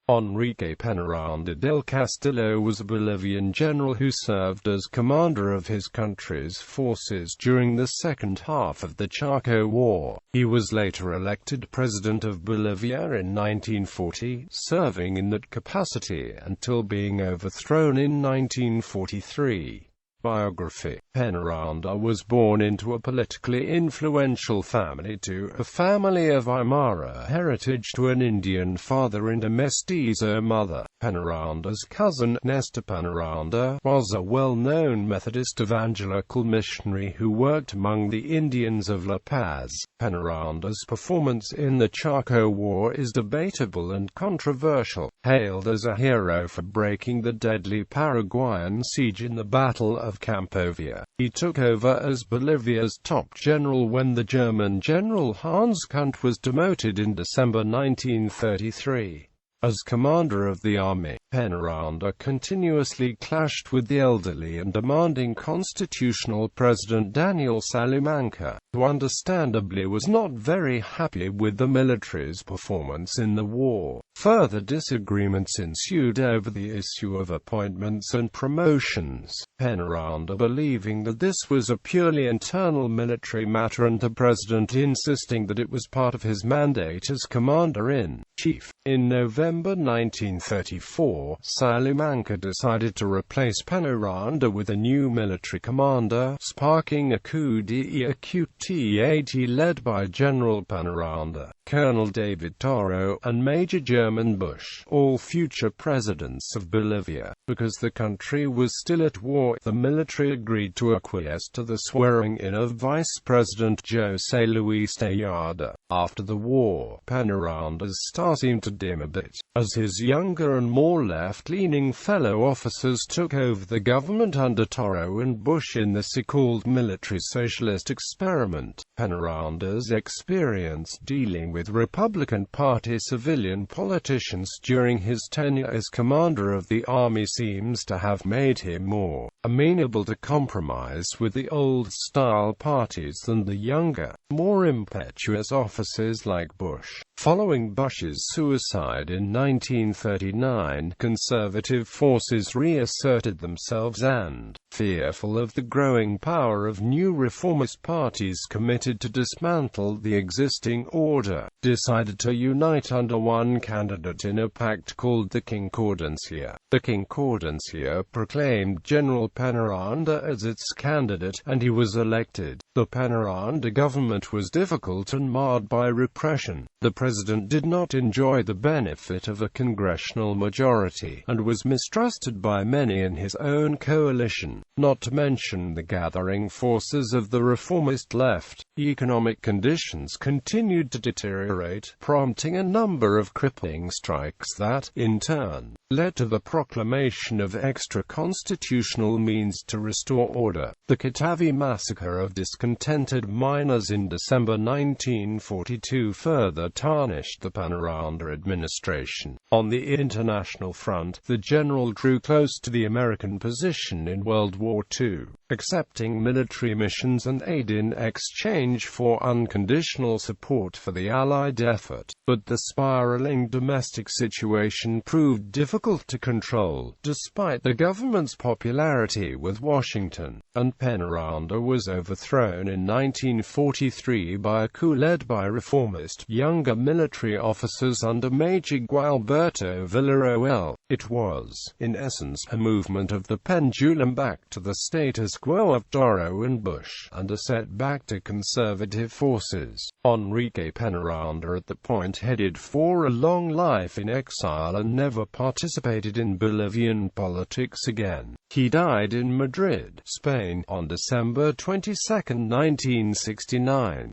Enrique Peñaranda del Castillo was a Bolivian general who served as commander of his country's forces during the second half of the Chaco War. He was later elected President of Bolivia in 1940, serving in that capacity until being overthrown in 1943. Biography. Peñaranda was born into a politically influential family to a family of Aymara heritage to an Indian father and a mestizo mother. Peñaranda's cousin, Néstor Peñaranda, was a well-known Methodist evangelical missionary who worked among the Indians of La Paz. Peñaranda's performance in the Chaco War is debatable and controversial. Hailed as a hero for breaking the deadly Paraguayan siege in the Battle of Campovia, he took over as Bolivia's top general when the German General Hans Kunt was demoted in December 1933. As commander of the army, Peñaranda continuously clashed with the elderly and demanding constitutional President Daniel Salamanca, who understandably was not very happy with the military's performance in the war. Further disagreements ensued over the issue of appointments and promotions, Peñaranda believing that this was a purely internal military matter and the president insisting that it was part of his mandate as commander-in-chief. In November 1934, Salamanca decided to replace Peñaranda with a new military commander, sparking a coup d'état led by General Peñaranda, Colonel David Toro, and Major German Bush, all future presidents of Bolivia. Because the country was still at war, the military agreed to acquiesce to the swearing-in of Vice President José Luis Tejada. After the war, Peñaranda's star seemed to dim a bit, as his younger and more left-leaning fellow officers took over the government under Toro and Bush in the so-called military socialist experiment. Peñaranda's experience dealing with Republican Party civilian politicians during his tenure as commander of the army seems to have made him more amenable to compromise with the old-style parties than the younger, more impetuous officers like Bush. Following Bush's suicide in 1939, conservative forces reasserted themselves and, fearful of the growing power of new reformist parties committed to dismantle the existing order, decided to unite under one candidate in a pact called the Concordancia. The Concordancia proclaimed General Peñaranda as its candidate, and he was elected. The Peñaranda government was difficult and marred by repression. The president did not enjoy the benefit of a congressional majority, and was mistrusted by many in his own coalition, not to mention the gathering forces of the reformist left. Economic conditions continued to deteriorate, prompting a number of crippling strikes that, in turn, led to the proclamation of extra-constitutional means to restore order. The Katavi massacre of discontented miners in December 1942 further tarnished the Peñaranda administration. On the international front, the general drew close to the American position in World War II, accepting military missions and aid in exchange for unconditional support for the Allied effort. But the spiraling domestic situation proved difficult to control, despite the government's popularity with Washington, and Peñaranda was overthrown in 1943 by a coup led by reformist, younger military officers under Major Gualberto Villarroel. It was, in essence, a movement of the pendulum back to the status quo of Toro and Bush, and a setback to conservative forces. Enrique Peñaranda at the point headed for a long life in exile and never participated in Bolivian politics again. He died in Madrid, Spain, on December 22, 1969.